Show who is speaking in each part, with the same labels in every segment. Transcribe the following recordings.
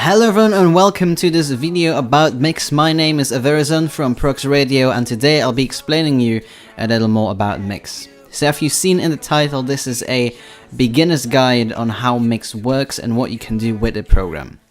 Speaker 1: Hello everyone and welcome to this video about Mixxx. My name is Averizon from ProxRadio and today I'll be explaining you a little more about Mixxx. So if you've seen in the title, this is a beginner's guide on how Mixxx works and what you can do with the program.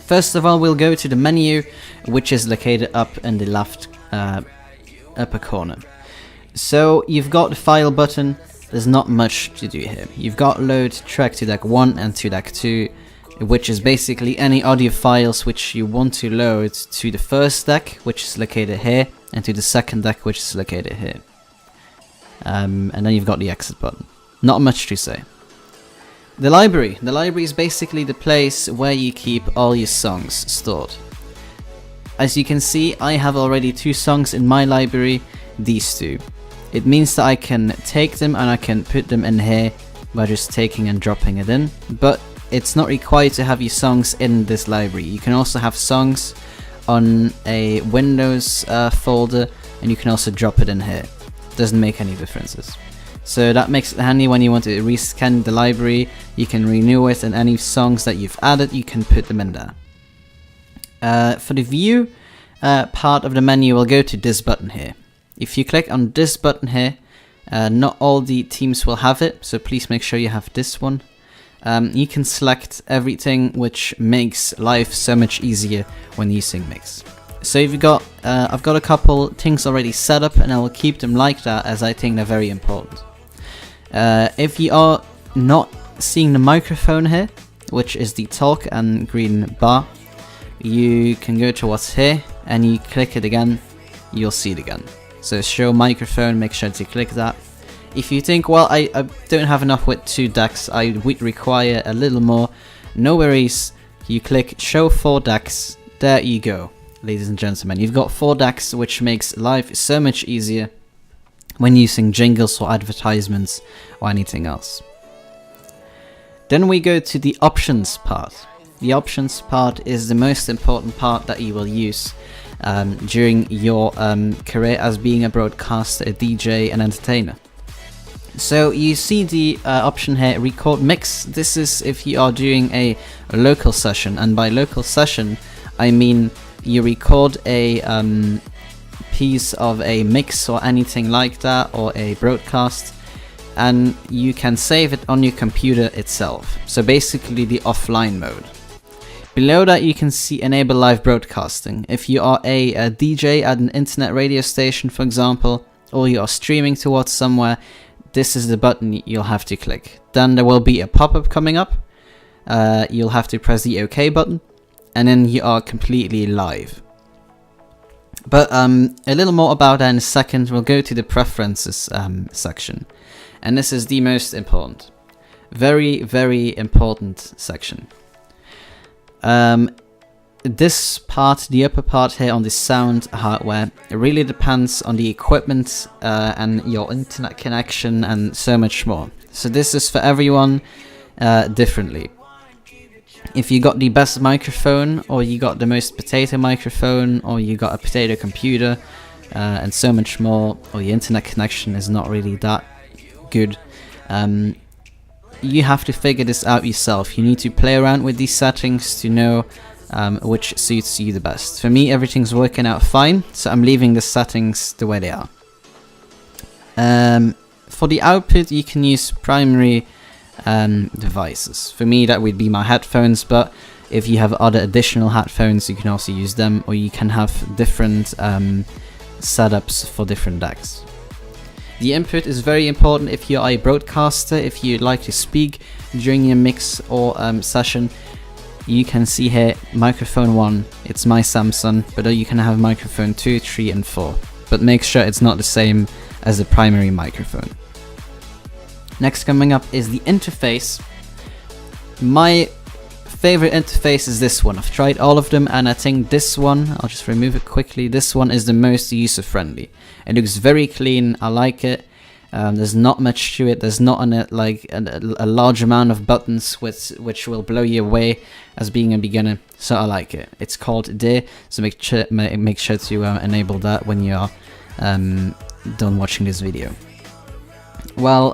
Speaker 1: First of all, we'll go to the menu, which is located up in the left upper corner. So you've got the file button. There's not much to do here. You've got load track to deck 1 and to deck 2, which is basically any audio files which you want to load to the first deck, which is located here, and to the second deck, which is located here. And then you've got the exit button. Not much to say. The library. The library is basically the place where you keep all your songs stored. As you can see, I have already 2 songs in my library, these 2. It means that I can take them and I can put them in here by just taking and dropping it in, but it's not required to have your songs in this library. You can also have songs on a Windows folder, and you can also drop it in here. Doesn't make any differences. So that makes it handy when you want to rescan the library. You can renew it, and any songs that you've added, you can put them in there. For the view part of the menu, we'll go to this button here. If you click on this button here, not all the teams will have it, so please make sure you have this one. You can select everything, which makes life so much easier when using Mixxx. So I've got a couple things already set up, and I will keep them like that as I think they're very important. If you are not seeing the microphone here, which is the talk and green bar, you can go to what's here and you click it again, you'll see it again. So show microphone, make sure to click that. If you think, well, I don't have enough with 2 decks, I would require a little more, no worries. You click show 4 decks, there you go, ladies and gentlemen. You've got 4 decks, which makes life so much easier when using jingles or advertisements or anything else. Then we go to the options part. The options part is the most important part that you will use during your career as being a broadcaster, a DJ, and entertainer. So you see the option here, record mix. This is if you are doing a local session, and by local session I mean you record a piece of a mix or anything like that, or a broadcast, and you can save it on your computer itself. So basically the offline mode. Below that you can see enable live broadcasting. If you are a DJ at an internet radio station, for example, or you are streaming towards somewhere, this is the button you'll have to click. Then there will be a pop-up coming up. You'll have to press the OK button, and then you are completely live. But a little more about that in a second. We'll go to the preferences section, and this is the most important. Very, very important section. This part, the upper part here on the sound hardware, it really depends on the equipment and your internet connection and so much more. So this is for everyone differently. If you got the best microphone, or you got the most potato microphone, or you got a potato computer and so much more, or your internet connection is not really that good, you have to figure this out yourself. You need to play around with these settings to know which suits you the best. For me, everything's working out fine, so I'm leaving the settings the way they are. For the output, you can use primary devices. For me, that would be my headphones, but if you have other additional headphones, you can also use them, or you can have different setups for different decks. The input is very important if you are a broadcaster. If you'd like to speak during your mix or session, you can see here microphone 1, it's my Samsung, but you can have microphone 2, 3 and 4, but make sure it's not the same as the primary microphone. Next coming up is the interface. My favorite interface is this one. I've tried all of them, and I think this one, I'll just remove it quickly, this one is the most user friendly. It looks very clean, I like it. There's not much to it. There's not a large amount of buttons which will blow you away as being a beginner, so I like it. It's called D, so make sure to enable that when you are done watching this video. Well,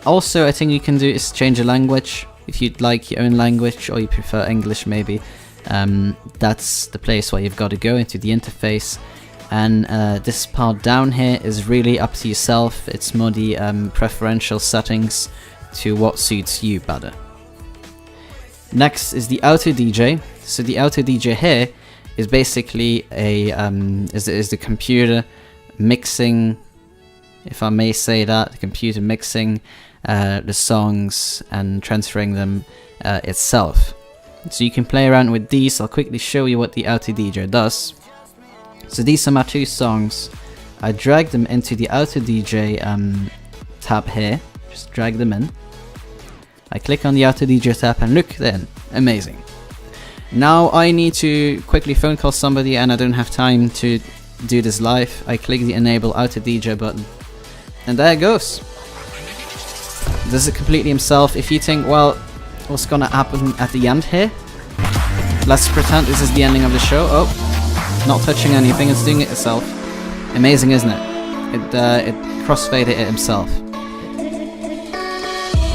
Speaker 1: also I think you can do is change a language if you'd like your own language, or you prefer English maybe. That's the place where you've got to go into the interface. And this part down here is really up to yourself. It's more the preferential settings to what suits you better. Next is the Auto DJ. So the Auto DJ here is basically a is the computer mixing, if I may say that, the computer mixing the songs and transferring them itself. So you can play around with these. I'll quickly show you what the Auto DJ does. So these are my 2 songs. I drag them into the Auto DJ tab here. Just drag them in. I click on the Auto DJ tab and look, they're in. Amazing. Now I need to quickly phone call somebody and I don't have time to do this live. I click the Enable Auto DJ button and there it goes. Does it completely himself. If you think, well, what's gonna happen at the end here? Let's pretend this is the ending of the show. Oh. Not touching anything, it's doing it itself. Amazing, isn't it? It crossfaded it himself.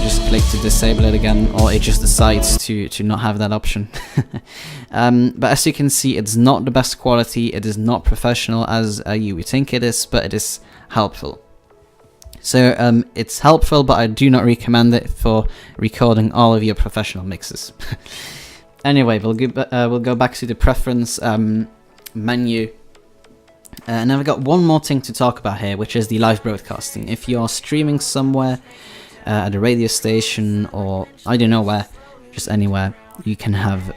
Speaker 1: Just click to disable it again, or it just decides to not have that option. But as you can see, it's not the best quality, it is not professional as you would think it is, but it is helpful. So it's helpful, but I do not recommend it for recording all of your professional mixes. Anyway, we'll go back to the preference menu, and then I've got one more thing to talk about here, which is the live broadcasting. If you're streaming somewhere at a radio station, or I don't know where, just anywhere, you can have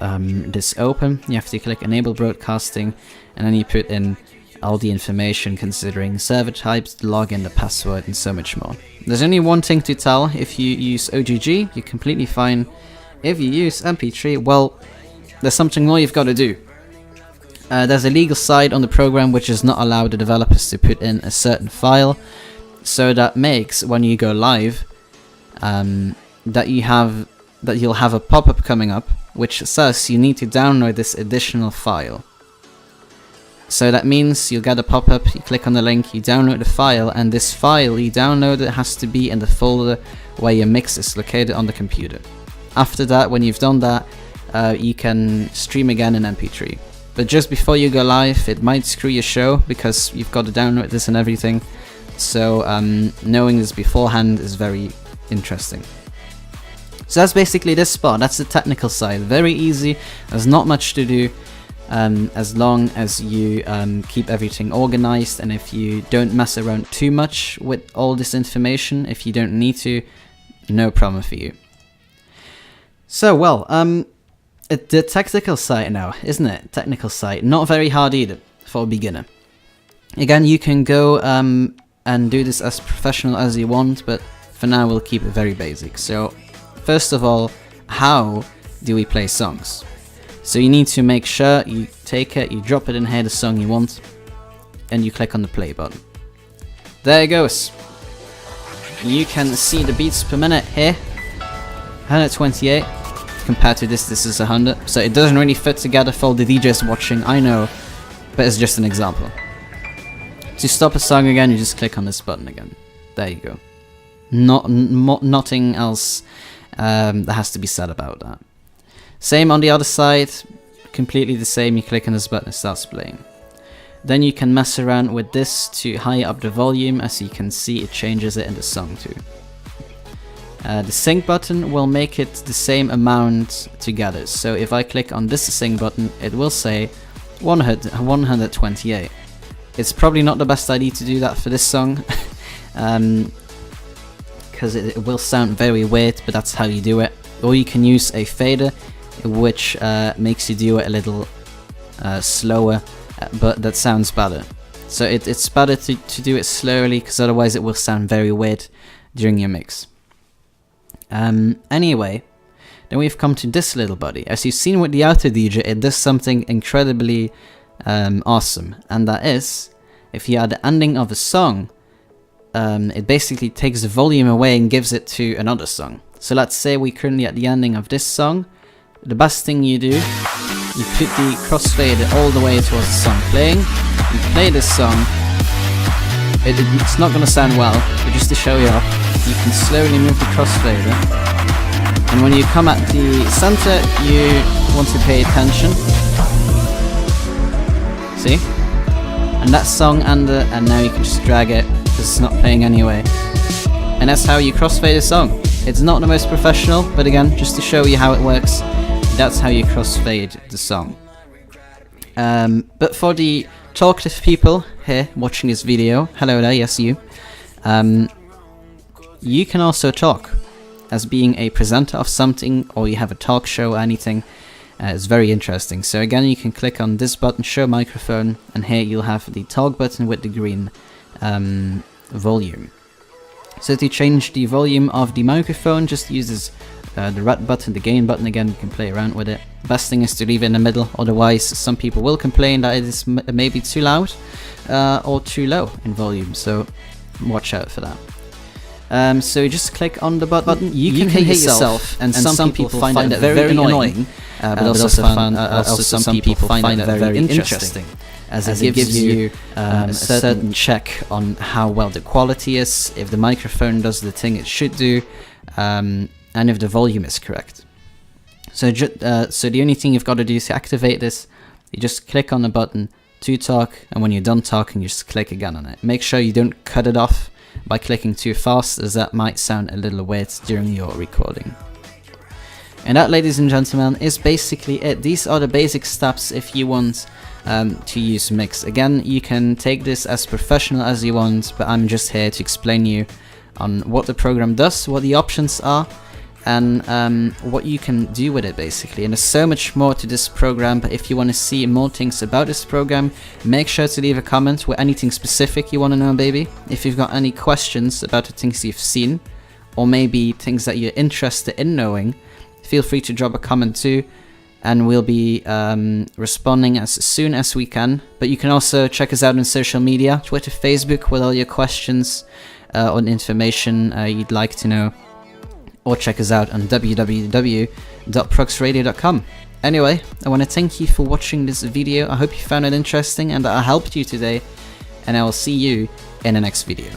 Speaker 1: this open. You have to click Enable Broadcasting, and then you put in all the information considering server types, the login, the password, and so much more. There's only one thing to tell. If you use OGG, you're completely fine. If you use MP3, well, there's something more you've got to do. There's a legal side on the program which does not allow the developers to put in a certain file, so that makes, when you go live, that you'll have a pop-up coming up which says you need to download this additional file. So that means you'll get a pop-up, you click on the link, you download the file, and this file you download has to be in the folder where your mix is located on the computer. After that, when you've done that, you can stream again in MP3. But just before you go live, it might screw your show because you've got to download this and everything. So knowing this beforehand is very interesting. So that's basically this part. That's the technical side. Very easy. There's not much to do as long as you keep everything organized, and if you don't mess around too much with all this information, if you don't need to, no problem for you. So, well, the technical side now, isn't it? Technical side, not very hard either for a beginner. Again, you can go and do this as professional as you want, but for now we'll keep it very basic. So, first of all, how do we play songs? So you need to make sure you take it, you drop it in here, the song you want, and you click on the play button. There it goes. You can see the beats per minute here, 128. Compared to this is 100, so it doesn't really fit together for the DJs watching, I know, but it's just an example. To stop a song again, you just click on this button again. There you go. Nothing else that has to be said about that. Same on the other side, completely the same. You click on this button, it starts playing. Then you can mess around with this to higher up the volume. As you can see, it changes it in the song too. The sync button will make it the same amount together. So if I click on this sync button, it will say 128. It's probably not the best idea to do that for this song, because it will sound very weird, but that's how you do it. Or you can use a fader, which makes you do it a little slower, but that sounds better. So it's better to do it slowly, because otherwise it will sound very weird during your mix. Anyway, then we've come to this little buddy. As you've seen with the Auto DJ, it does something incredibly awesome, and that is, if you are at the ending of a song, it basically takes the volume away and gives it to another song. So let's say we're currently at the ending of this song. The best thing you do, you put the crossfader all the way towards the song playing, you play this song. It's not going to sound well, but just to show you off, you can slowly move the crossfader, And when you come at the center, you want to pay attention. See? And that song under, and now you can just drag it because it's not playing anyway. And that's how you crossfade a song. It's not the most professional, but again, just to show you how it works, that's how you crossfade the song. But for the talkative people here watching this video, hello there, yes you. You can also talk as being a presenter of something, or you have a talk show or anything. It's very interesting. So again, you can click on this button, show microphone, and here you'll have the talk button with the green volume. So to change the volume of the microphone, just use this, the red button, the gain button. Again, you can play around with it. Best thing is to leave it in the middle, otherwise some people will complain that it is maybe too loud or too low in volume, so watch out for that. So you just click on the button. You can hate yourself, and some people find it very annoying, but also some people find it very interesting, as it gives you a certain check on how well the quality is, if the microphone does the thing it should do, and if the volume is correct. So the only thing you've got to do to activate this, you just click on the button to talk, and when you're done talking, you just click again on it. Make sure you don't cut it off by clicking too fast, as that might sound a little weird during your recording. And that, ladies and gentlemen, is basically it. These are the basic steps if you want to use Mixxx. Again, you can take this as professional as you want, but I'm just here to explain you on what the program does, what the options are, and what you can do with it basically. And there's so much more to this program, but if you want to see more things about this program, make sure to leave a comment with anything specific you want to know, baby. If you've got any questions about the things you've seen, or maybe things that you're interested in knowing, feel free to drop a comment too, and we'll be responding as soon as we can. But you can also check us out on social media, Twitter, Facebook, with all your questions on information you'd like to know, or check us out on www.ProxRadio.com. Anyway, I want to thank you for watching this video. I hope you found it interesting and that I helped you today, and I will see you in the next video.